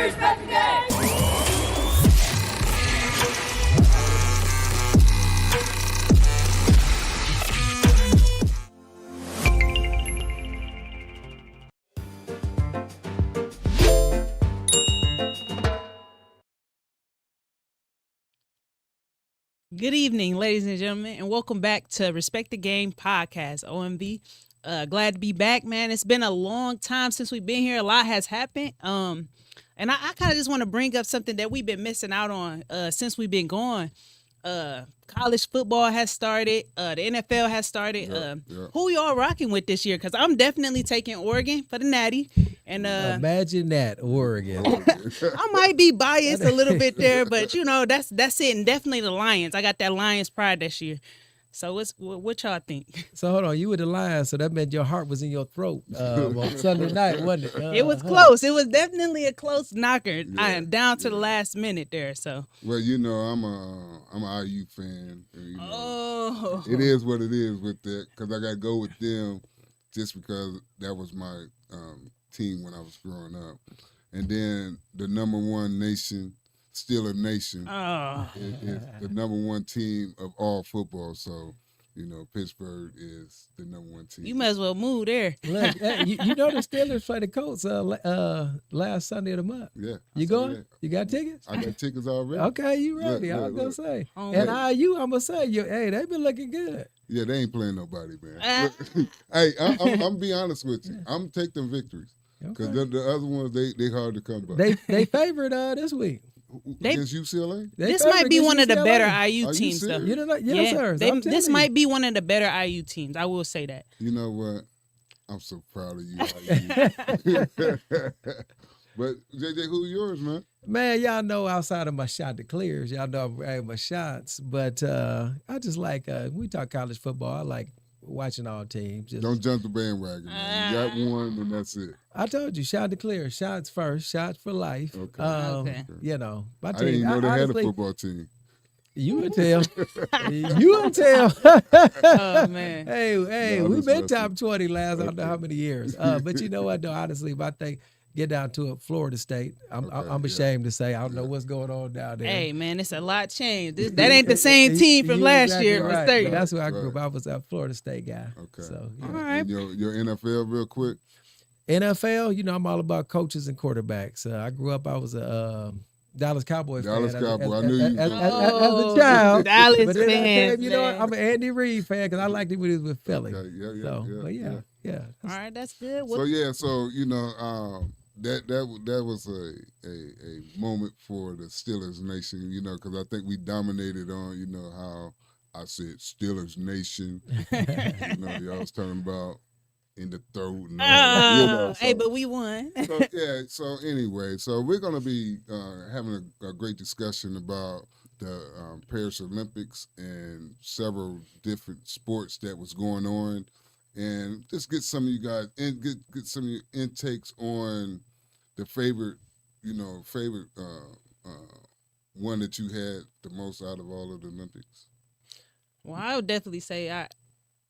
respect the game. Good evening, ladies and gentlemen, and welcome back to Respect the Game podcast, OMV. Glad to be back, man. It's been a long time since we've been here. A lot has happened. And I kind of just want to bring up something that we've been missing out on since we've been gone. College football has started. The NFL has started. Who y'all rocking with this year? Because I'm definitely taking Oregon for the Natty. And imagine that, Oregon. I might be biased a little bit there, but you know that's it. And definitely the Lions. I got that Lions pride this year. So what y'all think? So hold on, you were the Lions, so that meant your heart was in your throat on Sunday night, wasn't it? It was close. It was definitely a close knocker. Down to the last minute there. So well, you know, I'm an IU fan. And, you know, it is what it is with that because I got to go with them just because that was my team when I was growing up, and then the number one nation. Steeler Nation is the number one team of all football. So, you know, Pittsburgh is the number one team. You might as well move there. Look, you know the Steelers play the Colts last Sunday of the month. Yeah. You going? That. You got tickets? I got tickets already. Okay, you ready. I was going to say. And IU, I'm going to say, hey, they been looking good. Yeah, they ain't playing nobody, man. Hey, I'm going to be honest with you. I'm going to take them victories because the other ones, they hard to come by. They favored this week. Against UCLA? This might be one of the better IU teams, though. You know, yes, sir. This might be one of the better IU teams. I will say that. You know what? I'm so proud of you, IU. But, JJ, who's yours, man? Man, y'all know outside of my shot to clears, y'all know I'm adding my shots. But I just like, we talk college football, I like watching all teams. Don't jump the bandwagon, man. You got one, and that's it. I told you, shot to clear. Shots first. Shots for life. Okay. You know, my team. I didn't know they had a football team. You would tell. You would tell. Oh, man. Hey, we've been top 20 last I don't know how many years. But you know what, though? Honestly, if I think get down to it, Florida State, I'm ashamed to say I don't know what's going on down there. Hey, man, it's a lot changed. That ain't the same team from last year. Right. That's where I grew up. I was a Florida State guy. Okay. So, all right. Your NFL real quick. NFL, you know, I'm all about coaches and quarterbacks. I grew up, I was a Dallas Cowboys fan. Dallas Cowboys. I knew you as a child. Dallas but then fans, you know what? I'm an Andy Reid fan because I liked him when he was with Philly. Okay. Yeah. All right, that's good. So you know, that was a moment for the Steelers Nation, you know, because I think we dominated on, you know, how I said Steelers Nation. You know, y'all was talking about in the throat. And all, you know, hey, but we won. So anyway, so we're going to be having a great discussion about the Paris Olympics and several different sports that was going on. And just get some of you guys and get some of your intakes on the favorite one that you had the most out of all of the Olympics. Well, I would definitely say I,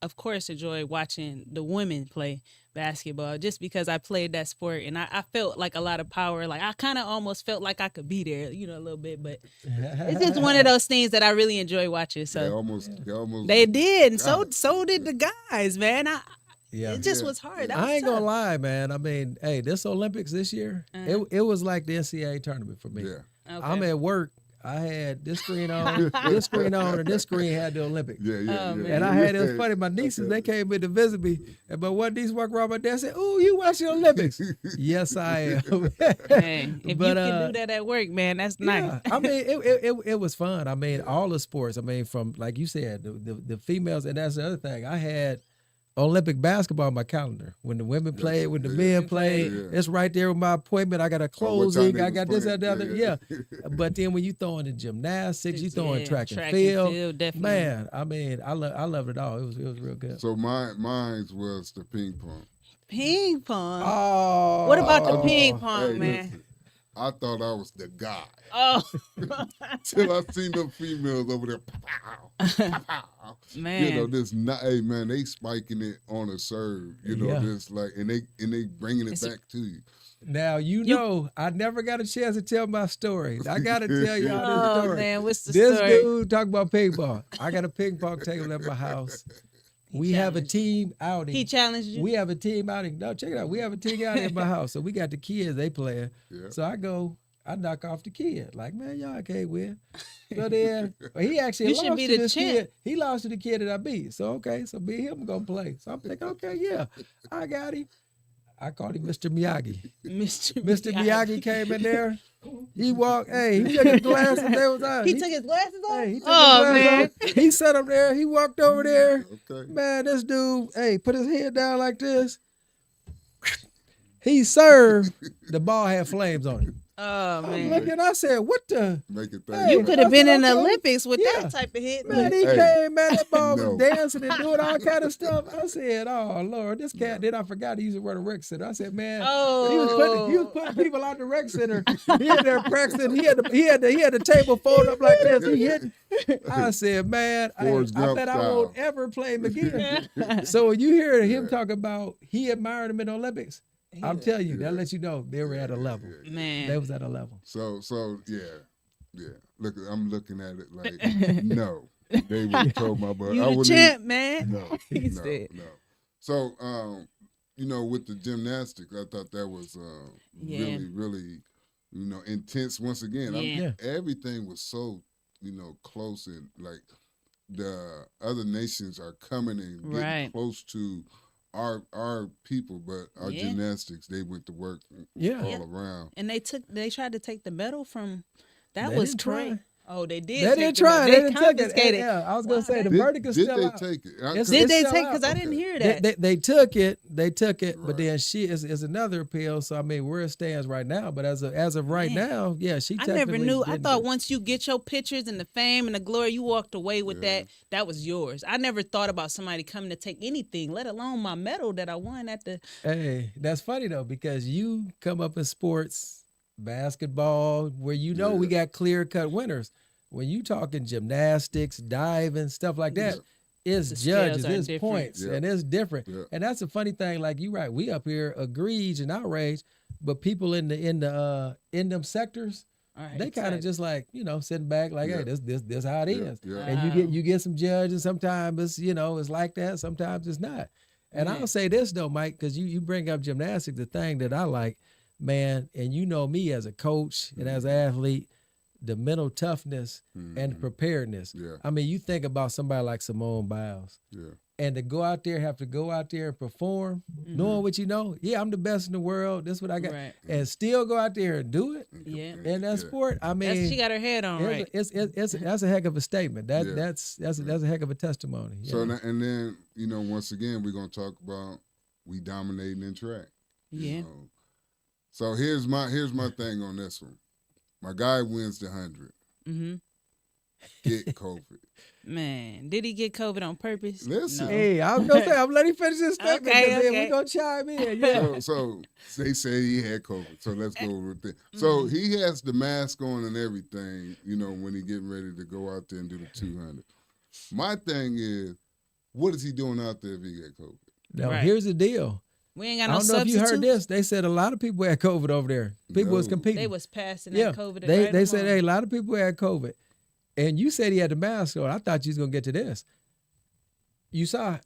of course, enjoy watching the women play basketball just because I played that sport and I felt like a lot of power. Like I kind of almost felt like I could be there, you know, a little bit. But it's just one of those things that I really enjoy watching. So they did, and so did the guys, man. It just was hard. I ain't gonna lie, man. I mean, hey, this Olympics this year, it was like the NCAA tournament for me. Yeah. Okay. I'm at work. I had this screen on, this screen on, and this screen had the Olympics. Yeah. And I had, it was funny, my nieces, they came in to visit me, and but one niece walked around my dad and said, "Ooh, you watch the Olympics?" Yes, I am. Hey, if you can do that at work, man, that's nice. I mean, it was fun. I mean, all the sports. I mean, from, like you said, the females, and that's the other thing. I had Olympic basketball on my calendar. When the women played, when the men played, it's right there with my appointment. I got a closing. I got this, that, the other. Yeah. But then when you throw in the gymnastics, you throw in track and field, definitely. Man, I mean, I loved it all. It was real good. So mine was the ping pong. Ping pong. Oh, what about the ping pong, man? I thought I was the guy. Oh, Till I seen them females over there. Pow, pow, pow. man. This not. Hey, man, they spiking it on a serve. This like, and they bringing it back to you. Now I never got a chance to tell my story. I got to tell y'all this story. Oh man, what's the This story? dude talk about ping pong. I got a ping pong table at my house. We have a team outing. He challenged you. We have a team outing. No, check it out. We have a team outing at my house. So we got the kids, they playing. Yeah. So I knock off the kid. Like, man, y'all can't win. So then he actually lost to this kid. He lost to the kid that I beat. So okay, so me and him gonna play. So I'm thinking, okay, yeah, I got him. I called him Mr. Miyagi. Mr. Miyagi came in there. He walked. Hey, he took his glasses. They was on. He took his glasses off. Hey, he took his glasses off. He sat up there. He walked over there. Okay. Man, this dude, hey, put his head down like this. He served. The ball had flames on it. Oh man! I'm looking. I said, "What the?" Make it Hey, You could have been in the okay. Olympics with Yeah. that type of hit. Man, he Hey. came, man, that ball No. was dancing and doing all kind of stuff. I said, oh, Lord, this cat, then I forgot he used to run a rec center. I said, man, he was putting people out the rec center. He in there practicing. He had the table folded up like this. He hit. I said, man, I Forrest Gump bet I style. won't ever play him again. So when you hear him talk about he admired him in the Olympics, I'm telling you, that lets you know they were at a level. Man. They was at a level. So yeah. Look, I'm looking at it like no. They would have told my butt. You I the wouldn't champ, man. No, He no, said. no. So with the gymnastics, I thought that was really, really, intense. Once again, Yeah. everything was so close, and like the other nations are coming and getting Right. close to our people, but our Yeah. gymnastics, they went to work Yeah. all around. And they tried to take the medal from. That They was didn't try. crazy. Oh, they did. They take didn't the try. medal. They didn't take it. confiscated. Yeah, I was gonna Wow, say the that- verdict is Did still they out. take it? It's- Did they still take? out. Because I didn't hear They, that. they took it. They took it, but Right. then she is another appeal. So I mean, where it stands right now. But as of right Man. now, yeah, she. I never technically knew. I didn't thought do it. once you get your pictures and the fame and the glory, you walked away with Yeah. that was yours. I never thought about somebody coming to take anything, let alone my medal that I won at the. Hey, that's funny though because you come up in sports, basketball, where we got clear cut winners. When you talking gymnastics, diving, stuff like that, it's The judges, scales are it's different. points, Yeah. and it's different. Yeah. And that's a funny thing. Like you right, we up here egregious and outraged, but people in them sectors, All right, they kind of just like sitting back like, hey, Yeah. this how it is. Yeah. And you get some judges. Sometimes it's it's like that. Sometimes it's not. And Yeah. I'll say this though, Mike, because you bring up gymnastics, the thing that I like, man, and you know me as a coach and as an athlete, the mental toughness and preparedness. Yeah. I mean, you think about somebody like Simone Biles. Yeah. And to have to go out there and perform, knowing what you know, yeah, I'm the best in the world. This is what I got, Right. and still go out there and do it Yeah. in that sport. I mean, She got her head on right. it's that's a heck of a statement. Yeah. That's a heck of a testimony. So and then once again we're gonna talk about we dominating in track. you Yeah. know. So here's my thing on this one. My guy wins the 100. Mm-hmm. Get COVID. Man, did he get COVID on purpose? Listen. No. Hey, I was gonna say, I'm letting you finish this statement, Okay, because then okay. we're gonna chime in. Yeah. So they say he had COVID. So let's go with it. So he has the mask on and everything, when he getting ready to go out there and do the 200. My thing is, what is he doing out there if he get COVID? Now, Right. here's the deal. We ain't got I no don't know if you substitutes. heard this. They said a lot of people had COVID over there. People was No. competing. They was passing yeah. that COVID. They said, hey, a lot of people had COVID. And you said he had the mask on. I thought you was gonna get to this. You saw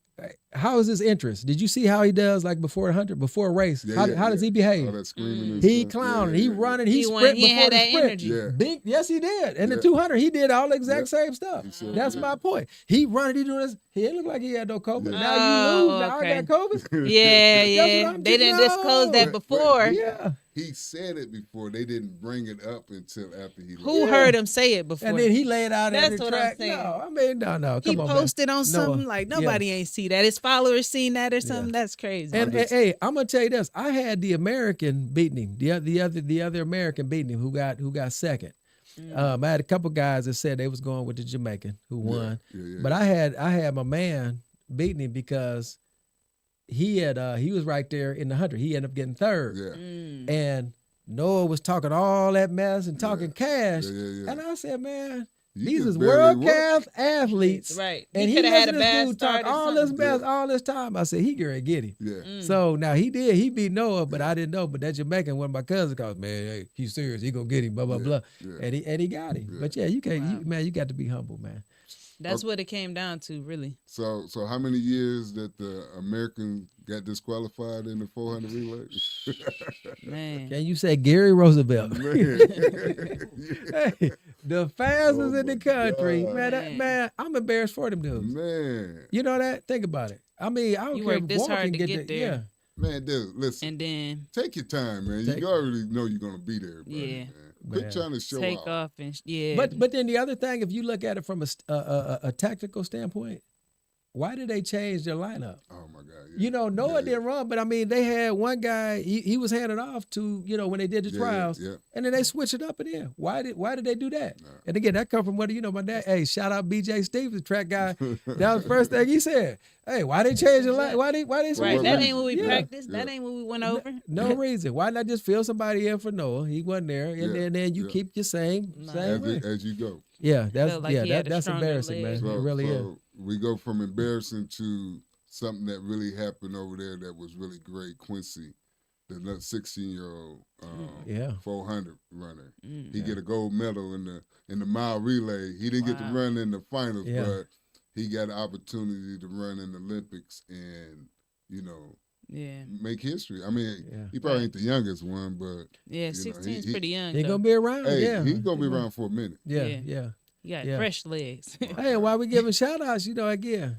how is his interest? Did you see how he does like before 100, before a race? Yeah, how does he behave? All that screaming and He stuff. clowning, Yeah, he yeah, running, yeah. he He sprint he before had the that sprint. energy. Yeah. Big, yes, he did. And Yeah. the 200, he did all the exact Yeah. same stuff. He sure That's did. my point. He running, he doing this. He didn't look like he had no COVID. Yeah. Now you Oh, lose. Now okay. I got COVID. Yeah, That's yeah. what I'm They didn't thinking. disclose that But- before. Yeah. He said it before. They didn't bring it up until after he Who left. heard him say it before? And then he laid out That's every what I'm track. saying. No, I mean, no. He Come on, man. posted on Noah. something like nobody ain't see that. His followers seen that or something. That's crazy. And hey, I'm gonna tell you this. I had the American beating him. The other American beating him who got second. I had a couple guys that said they was going with the Jamaican who won. Yeah. But I had my man beating him because he was right there in the 100. He ended up getting third. Yeah. And Noah was talking all that mess and talking cash. Yeah. And I said, man, You these can is barely world-class athletes. Right. And He he coulda had a listened to bad this dude start talk or all this something. mess all this time. I said, he gonna get him. Yeah. So now he did. He beat Noah, but I didn't know. But that Jamaican, one of my cousins, called, man, hey, he's serious. He gonna get him, blah, blah, blah. Yeah. And he got him. Yeah. But yeah, you can't, man, you got to be humble, man. That's what it came down to, really. So how many years that the Americans got disqualified in the 400 relay? Man. Can you say Gary Roosevelt? Man. Hey, the fastest in the my country, God. man, I'm embarrassed for them dudes. Man. You know that? Think about it. I mean, I don't You care worked if this Walker hard can to get get there. there. Man, dude, listen. And then Take your time, man. You already know you're gonna beat everybody. Yeah. Man. Quit Man. trying to show take off. off and yeah. But then the other thing, if you look at it from a tactical standpoint, why did they change their lineup? Oh my God. Yeah. You know, Noah didn't run, but I mean, they had one guy. He was handed off to when they did the trials, and then they switched it up and in. Why did they do that? Nah. And again, that come from my dad. Hey, shout out BJ Stevens, track guy. That was the first thing he said. Hey, why they change the line? Why they switch? right. it That up? ain't what we Yeah. practiced. That ain't what we went over. No reason. Why not just fill somebody in for Noah? He wasn't there, and then you keep your same way. As you go. Yeah, that's Felt like he had a that's stronger embarrassing, leg. man. It really is. We go from embarrassing to something that really happened over there that was really great. Quincy, the 16-year-old 400 runner, he get a gold medal in the mile relay. He didn't get to run in the finals, but he got an opportunity to run in the Olympics and make history. I mean, he probably ain't the youngest one, but 16 is pretty young. He gonna be around. Hey, he's gonna be around for a minute. Yeah. You got fresh legs. Hey, while we giving shout outs, again,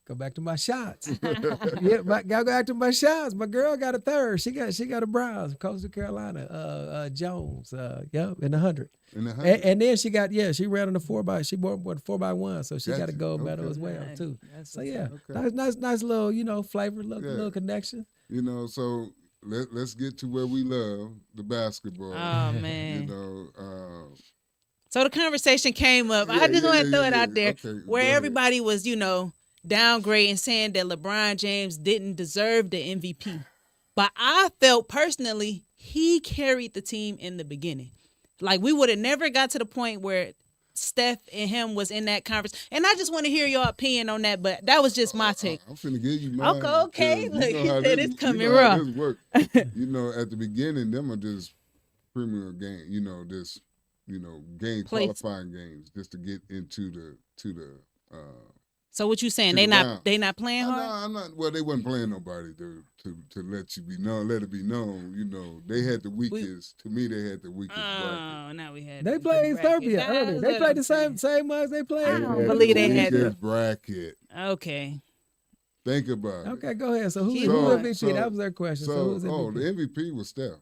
go back to my shots. Go back to my shots. My girl got a third. She got a bronze, Coastal Carolina, Jones. In the 100. And then she ran on the 4x1, so she got a gold medal as well too. So nice little flavor, little connection. So let's get to where we love the basketball. Oh man. So the conversation came up. I just want to throw it out there where everybody was, downgrading, saying that LeBron James didn't deserve the MVP. But I felt personally he carried the team in the beginning. Like we would have never got to the point where Steph and him was in that conference. And I just want to hear your opinion on that, but that was just my take. I'm finna give you mine. Okay. Look, he said it's coming rough. rough. This work. At the beginning, them are just premier game, game qualifying games just to get into the So what you saying? They not playing hard? I'm not. Well, they wasn't playing nobody to let you be known. Let it be known. They had the weakest. To me, they had the weakest. Oh, now we had. They played Serbia earlier. They played the same ones they played. I don't believe they had this bracket. Okay. Think about it. Okay, go ahead. So who's MVP? That was their question. So who's MVP? The MVP was Steph.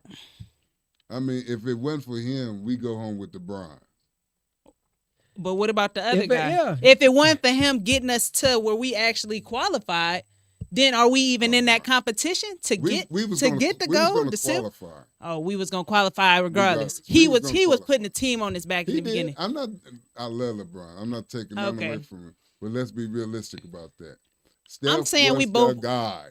I mean, if it wasn't for him, we go home with the bronze. But what about the other guy? If it wasn't for him getting us to where we actually qualified, then are we even in that competition to get the gold, the silver? Oh, we was gonna qualify regardless. He was putting the team on his back in the beginning. I love LeBron. I'm not taking nothing away from him. But let's be realistic about that. Steph I'm saying we was both the guy.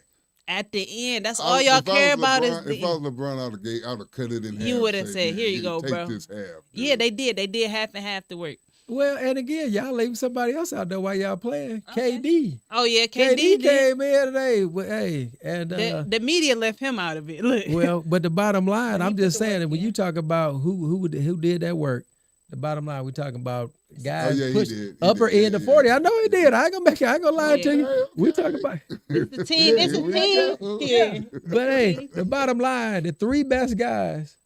At the end, that's all y'all care about is the if I was LeBron out of the gate, I would have cut it in half. You would have said, "Here you go, take bro." This half, yeah, they did. They did half and half the work. Well, and again, y'all leaving somebody else out there while y'all playing. Okay. KD. Oh yeah, KD came in today. Hey, and the media left him out of it. Look. Well, but the bottom line, I'm just saying that when you talk about who did that work, the bottom line, we're talking about guys pushed upper end of 40. I know he did. I ain't gonna lie to you. We talking about it's the team. It's a team. Yeah. But hey, the bottom line, the three best guys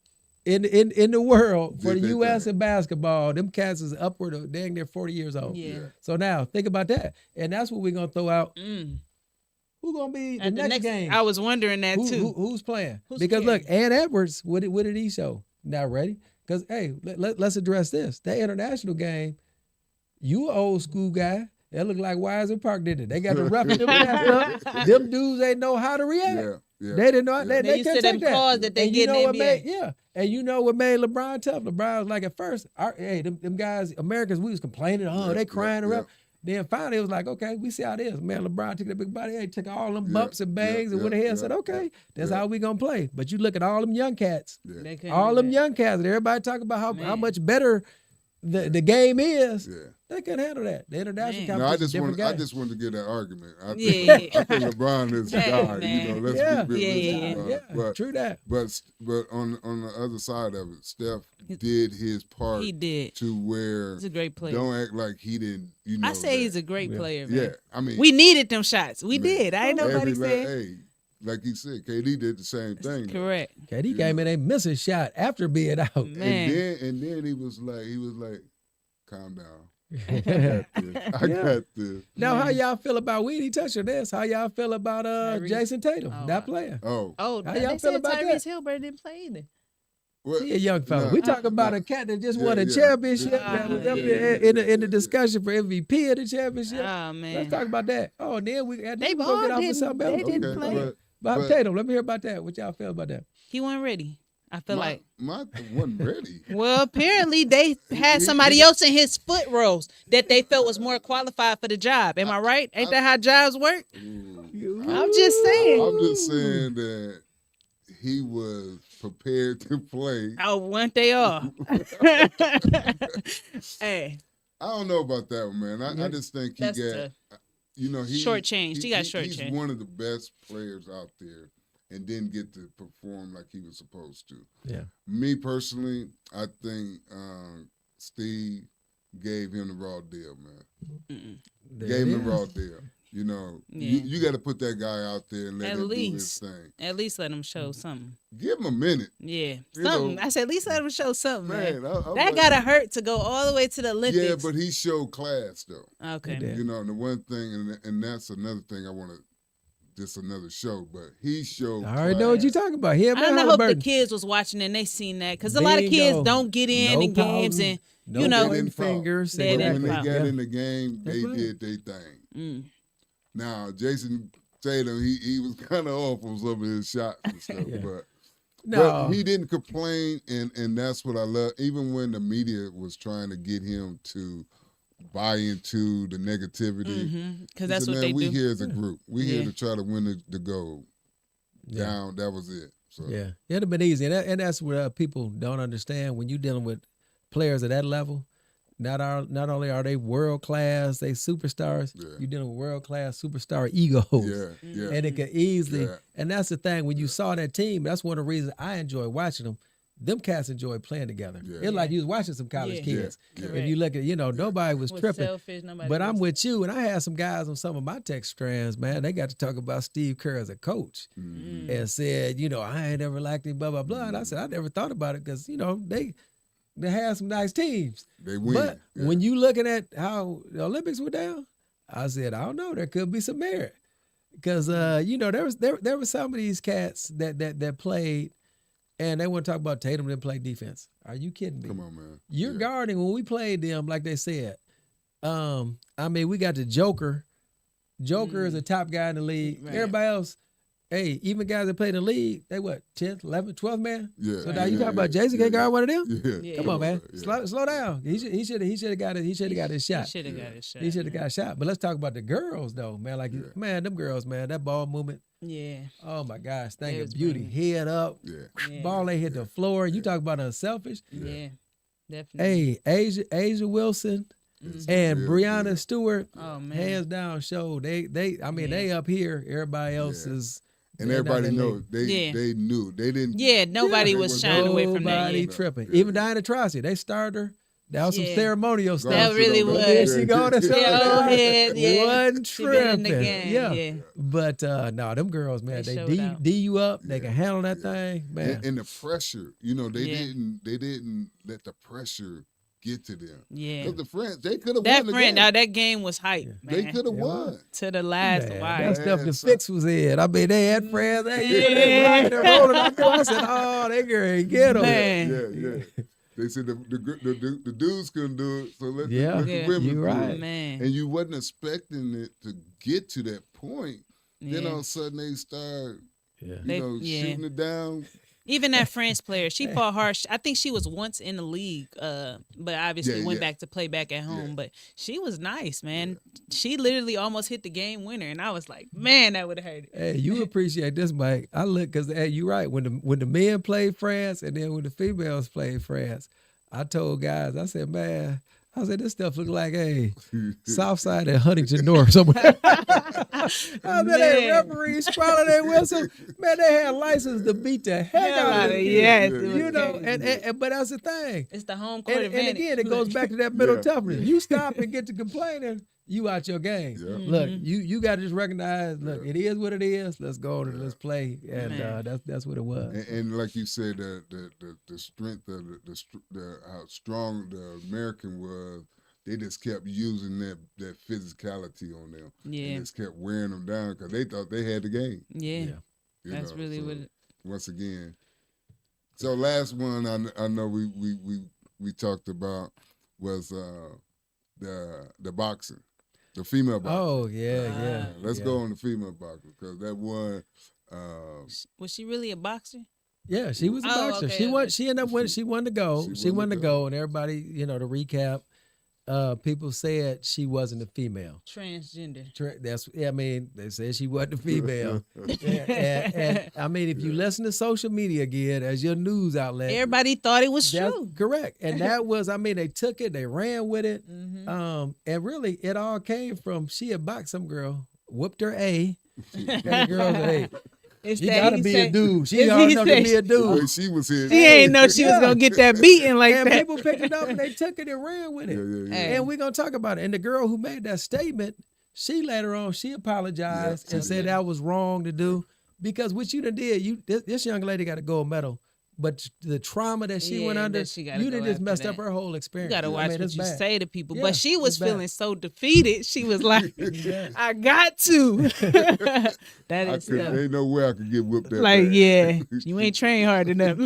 in the world for the U.S. in basketball, them cats is upward of dang near 40 years old. Yeah. So now think about that, and that's what we're gonna throw out. Who's gonna be the next game? I was wondering that too. Who's playing? Because look, Ann Edwards, what did he show? Not ready. Because hey, let's address this. That international game, you an old school guy. That look like Wiser Park, didn't it? They got to roughen them ass up. Them dudes ain't know how to react. Yeah. They didn't know. They can't take that. That they get in the NBA. And you know what made LeBron tough? LeBron was like, at first, them guys, Americans, we was complaining. They crying around. Then finally it was like, okay, we see how it is. Man, LeBron took that big body, he took all them bumps and bangs and went ahead and said, okay, that's how we gonna play. But you look at all them young cats, all them young cats, and everybody talk about how much better the game is. Yeah. They couldn't handle that. The international competition, No, I just wanted to get that argument. I think LeBron is the guy. Man. You know, let's be realistic about it. Yeah, true that. But on the other side of it, Steph did his part. He did. To where he's a great player. Don't act like he didn't. You know, I say he's a great player. Man. Yeah, I mean, we needed them shots. We did. I ain't nobody saying. Hey, like he said, KD did the same thing. Correct. KD came in a missing shot after being out. Man. And then he was like, calm down. I got this. Now, how y'all feel about, we didn't touch on this, how y'all feel about Jason Tatum, that player? Oh, how they y'all feel said about Tyrese that? Hilbert didn't play either. What? He a young fella. We talking about a cat that just won a championship that was up in the discussion for MVP of the championship. Oh, man. Let's talk about that. Oh, and then we They gonna all get off with didn't, something else. they didn't play. But Tatum, let me hear about that. What y'all feel about that? He wasn't ready. I feel like. My wasn't ready. Well, apparently they had somebody else in his foot roles that they felt was more qualified for the job. Am I right? Ain't that how jobs work? I'm just saying. I'm just saying that he was prepared to play. Oh, weren't they all? Hey. I don't know about that one, man. I just think he That's got, shortchanged. He got shortchanged. He's one of the best players out there and didn't get to perform like he was supposed to. Yeah. Me personally, I think Steve gave him the raw deal, man. Gave him the raw deal. You know, you got to put that guy out there and let him do his thing. At least let him show something. Give him a minute. Yeah, something. I said at least let him show something, man. that like, gotta hurt to go all the way to the Olympics. Yeah, but he showed class though. Okay. You know, and the one thing, and that's another thing I want to. Just another show, but he showed. I already know what you're talking about. Him I hope the kids was watching and they seen that because a lot of kids don't get in games and you know fingers. When they got in the game, they did their thing. Now Jason Tatum, he was kind of off on some of his shots and stuff, but he didn't complain, and that's what I love. Even when the media was trying to get him to buy into the negativity, because that's what they we do. here as a group. We here to try to win the gold. Down, that was it. So. Yeah, it'd have been easy, and that's what people don't understand when you're dealing with players at that level. Not only are they world class, they superstars. You're dealing with world class superstar egos. Yeah. And it can easily. And that's the thing when you saw that team. That's one of the reasons I enjoy watching them. Them cats enjoy playing together. It's like you was watching some college kids. If you look at, nobody was tripping. Selfish, but I'm with you, and I had some guys on some of my text strands, man. They got to talk about Steve Kerr as a coach and said, I ain't never liked him, blah, blah, blah. And I said, I never thought about it because, they had some nice teams. They win. But when you looking at how the Olympics were down, I said, I don't know. There could be some merit. Because, there were some of these cats that played, and they want to talk about Tatum didn't play defense. Are you kidding me? Come on, man. You're guarding when we played them, like they said. We got the Joker. Joker is a top guy in the league. Right. Everybody else, even guys that play in the league, they what, 10th, 11th, 12th man? Yeah. So now you talking about Jason can't guard one of them? Yeah. Come on, man. Slow down. He should have got his shot. He should have got his shot. He should have got a shot. But let's talk about the girls though, man. Man, them girls, man, that ball movement. Yeah. Oh my gosh, thing of beauty. Head up. Ball ain't hit the floor. You talk about unselfish. Yeah. Definitely. Hey, Asia Wilson and Breanna Stewart, hands down showed they up here. Everybody else is. And everybody knows they knew. They didn't. Yeah, nobody was shying away from that. Nobody tripping. Even Diana Taurasi, they started her. That was some ceremonial stuff. That really was. There she go to one tripping. But no, them girls, man, they D you up. They can handle that thing, man. And the pressure, they didn't let the pressure get to them. Yeah. Because the French, they could have won the game. Now that game was hype, man. They could have won. To the last wire. That stuff the fix was in. They had friends. They're rolling out there. I said, oh, they can get them. Yeah. They said the dudes couldn't do it, so let the women do it. Man. And you wasn't expecting it to get to that point. Then all of a sudden they start, shooting it down. Even that France player, she fought hard. I think she was once in the league, but obviously went back to play back at home. But she was nice, man. She literally almost hit the game winner, and I was like, man, that would have hurt it. Hey, you appreciate this, Mike. I look because you're right. When the men played France and then when the females played France, I told guys, I said, man, this stuff look like Southside and Huntington North somewhere. I said, hey, referees swallowing their whistle. Man, they had license to beat the heck out of it. Yes, you know, and but that's the thing. It's the home court advantage. And again, it goes back to that mental toughness. You stop and get to complaining, you out your game. Yeah. Look, you got to just recognize, look, it is what it is. Let's go and let's play. And that's what it was. And like you said, the strength of how strong the American was, they just kept using that physicality on them. Yeah. And just kept wearing them down because they thought they had the game. Yeah. That's really what it. Once again. So last one I know we talked about was the boxing. The female boxer. Oh, yeah. Let's go on the female boxer because that one. Was she really a boxer? Yeah, she was a boxer. Okay, she won. She ended up winning. She won the gold. She won the gold, and everybody, to recap, people said she wasn't a female. Transgender. I mean, they said she wasn't a female. and I mean, if you listen to social media again as your news outlet, everybody thought it was true. Correct. And that was, I mean, they took it, they ran with it. And really, it all came from she had boxed some girl, whooped her A. And the girl said, hey, you gotta be a dude. She already know to be a dude. She was here. She ain't know she was gonna get that beating like and that. And people picked it up and they took it and ran with it. And we're gonna talk about it. And the girl who made that statement, she later on, she apologized and said that was wrong to do. Because what you done did, this young lady got a gold medal. But the trauma that she went under, you done just messed up her whole experience. You got to watch what you say to people. But she was feeling so defeated. She was like, I got to. Ain't no way I could get whooped that like, bad. you ain't trained hard enough.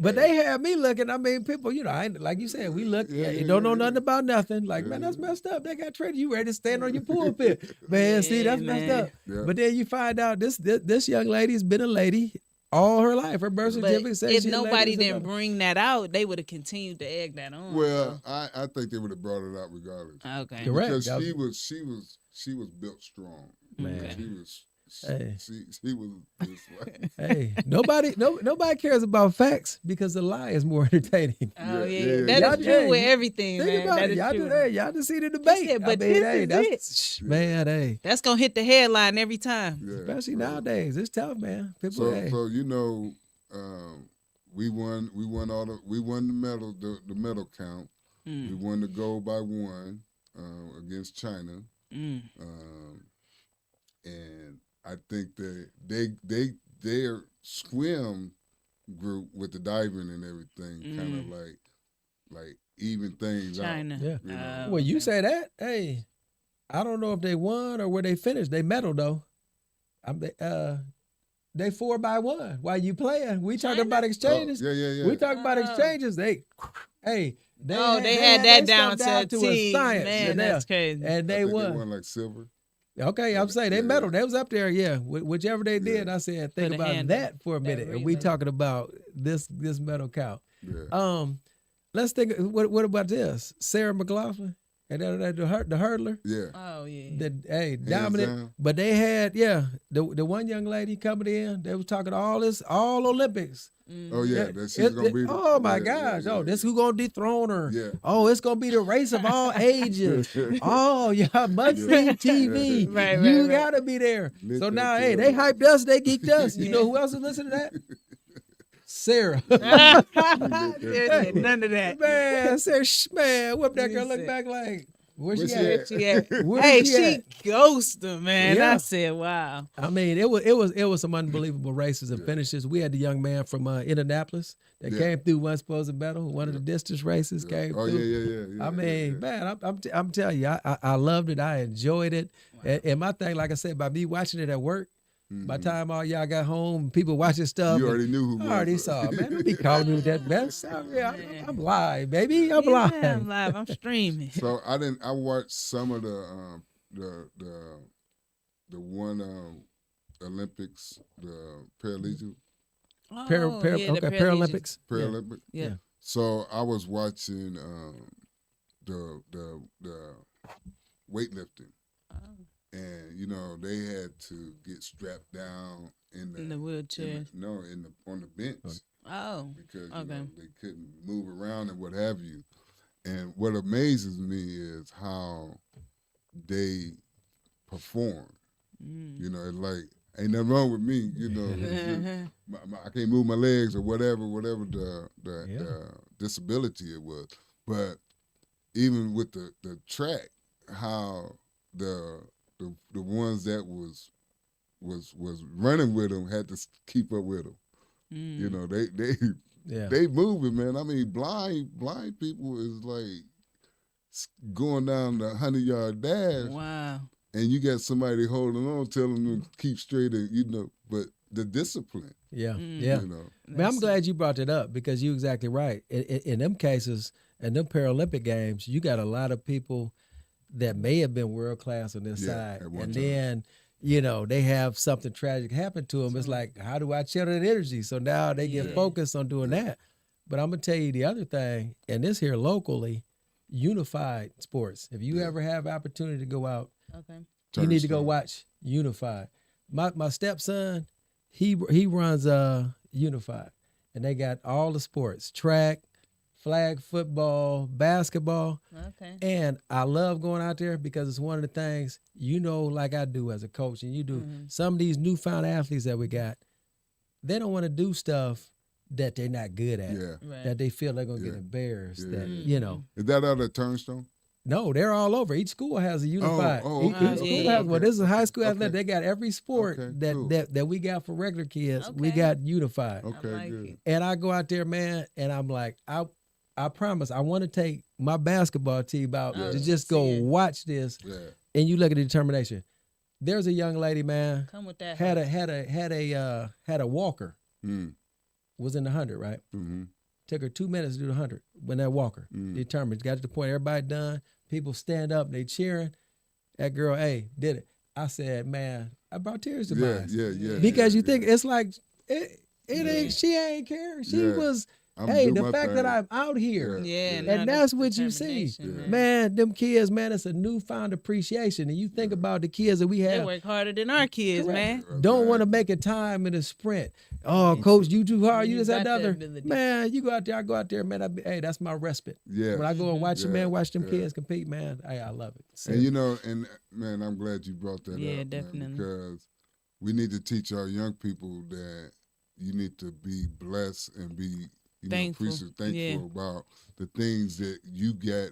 But they had me looking. I mean, people, like you said, we look, don't know nothing about nothing. Like, man, that's messed up. They got traded. You ready to stand on your pulpit. Man, see, that's messed up. Yeah. But then you find out this young lady's been a lady all her life. Her birth certificate says if nobody didn't bring that out, they would have continued to egg that on. Well, I think they would have brought it out regardless. Okay, correct. Because she was built strong. Man, she was. She was just like. Hey, nobody cares about facts because the lie is more entertaining. Oh yeah. That is true with everything, man. That is true. Y'all just see the debate. Said, but this is it. Man, that's gonna hit the headline every time. Yeah. Especially nowadays. It's tough, man. People, so we won the medal, the medal count. We won the gold by 1 against China. And I think that their swim group with the diving and everything kind of like even things China. out. Yeah. You know? Well, you say that. Hey, I don't know if they won or where they finished. They medal though. They 4-by-1. While you playing, we talking about exchanges. Yeah. We talking about exchanges. They had that down to a science. Man, that's crazy. And they won. They won like silver. Okay, I'm saying they medal. They was up there, whichever they did. I said, think about that for a minute. And we talking about this medal count. Yeah. Let's think. What about this? Sarah McLaughlin and the hurdler. Yeah. Oh yeah. Dominant. Down. But they had the one young lady coming in. They was talking all Olympics. Oh yeah, she's gonna be. Oh my gosh! Oh, this who gonna dethrone her? Yeah. Oh, it's gonna be the race of all ages. Oh, yeah, must see TV. Right, you gotta be there. So now, they hyped us, they geeked us. You know who else is listening to that? Sarah. None of that. Man, Sarah, whoop that girl. Look back like. Where's she at? She ghosted, man. Yeah. I said, wow. I mean, it was some unbelievable races and finishes. We had the young man from Indianapolis that came through one supposed medal. One of the distance races came through. Yeah. I mean, man, I'm telling you, I loved it. I enjoyed it. And my thing, like I said, by me watching it at work, by the time all y'all got home, people watching stuff. You already knew who. I already saw it, man. Don't be calling me with that mess. I'm live, baby. I'm live. I'm live. I'm streaming. So I watched some of the one Olympics, the paralegal. Oh, yeah, the Paralympics. Paralympic. Yeah. So I was watching the weightlifting, Oh. and they had to get strapped down In the wheelchair. On the bench Oh. because Okay. they couldn't move around and what have you. And what amazes me is how they perform. Mm. It's like ain't nothing wrong with me. It's just, I can't move my legs or whatever the disability it was. But even with the track, how the ones that was running with them had to keep up with them. They they moving, man. I mean, blind people is like going down the 100-yard dash. Wow. And you got somebody holding on, telling them to keep straight, and but the discipline. Yeah. Man, I'm glad you brought that up because you're exactly right. In them cases, in them Paralympic games, you got a lot of people that may have been world class on this side, and then they have something tragic happen to them. It's like, how do I channel that energy? So now they get focused on doing that. But I'm gonna tell you the other thing, and this here locally, unified sports. If you ever have opportunity to go out. Okay. You need to go watch Unified. My stepson, he runs Unified, and they got all the sports: track, flag football, basketball. Okay. And I love going out there because it's one of the things like I do as a coach, and you do. Some of these newfound athletes that we got, they don't want to do stuff that they're not good at. Yeah. Right. That they feel they're gonna get embarrassed. Yeah. That Is that out of Turnstone? No, they're all over. Each school has a unified. Each school has. Well, this is a high school athletic. They got every sport that we got for regular kids. Okay. We got unified. Okay, good. And I go out there, man, and I'm like, I promise, I want to take my basketball team out to just go watch this. Yeah. And you look at the determination. There's a young lady, man. Come with that. Had a walker. Mm. Was in the 100, right? Mm-hmm. Took her 2 minutes to do the 100 when that walker determined. Got to the point, everybody done. People stand up, they cheering. That girl, did it. I said, man, I brought tears to my eyes. Yeah. Because you think it's like, it ain't, she ain't care. She was, the fact that I'm out here. And that's what you see. Man, them kids, man, it's a newfound appreciation. And you think about the kids that we have. They work harder than our kids, man. Don't want to make a time in a sprint. Oh, coach, you too hard. You just had the other. Man, you go out there, I go out there, man. That's my respite. Yeah. When I go and watch watch them kids compete, man, I love it. So, and man, I'm glad you brought that up. Yeah, definitely. Man, because we need to teach our young people that you need to be blessed and be thankful about the things that you get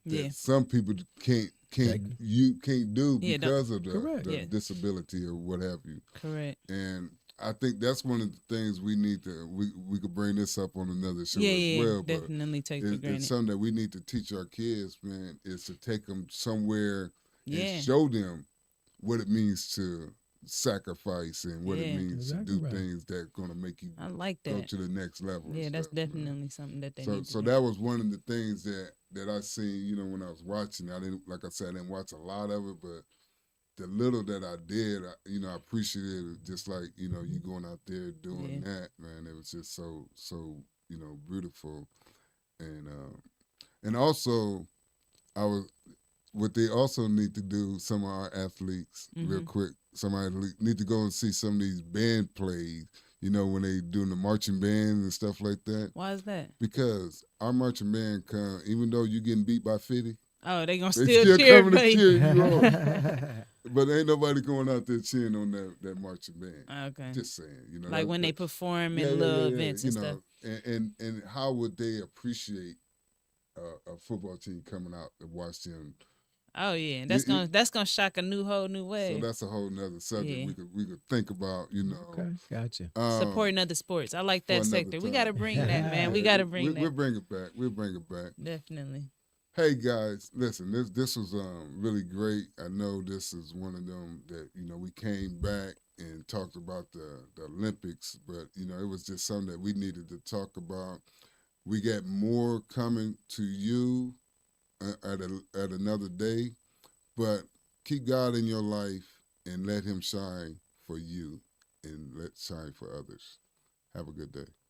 that some people can't do because of the disability or what have you. Correct. And I think that's one of the things we need to we could bring this up on another show as well. Definitely take for granted. It's something that we need to teach our kids, man, is to take them somewhere and show them what it means to sacrifice and what it means to do things that going to make you go to the next level. Yeah, that's definitely something that they need to so do. that was one of the things that I seen, when I was watching. I didn't, like I said, I didn't watch a lot of it, but the little that I did, I appreciated it. Just like, you going out there doing that, man. It was just so beautiful. And also what they also need to do, some of our athletes, real quick, somebody need to go and see some of these band plays, when they doing the marching band and stuff like that. Why is that? Because our marching band even though you getting beat by 50, they gonna they still cheer coming for to you. cheer you on. But ain't nobody going out there cheering on that marching band. Okay. Just saying, like when they perform in little events and stuff. And how would they appreciate a football team coming out to watch them? Oh yeah, that's gonna shock a whole new way. So that's a whole nother subject we could think about. Okay, gotcha. Supporting other sports. I like that sector. We got to bring that, man. We got to bring that. We'll bring it back. We'll bring it back. Definitely. Hey guys, listen. This was really great. I know this is one of them that we came back and talked about the Olympics, but it was just something that we needed to talk about. We got more coming to you at another day, but keep God in your life and let Him shine for you and let shine for others. Have a good day.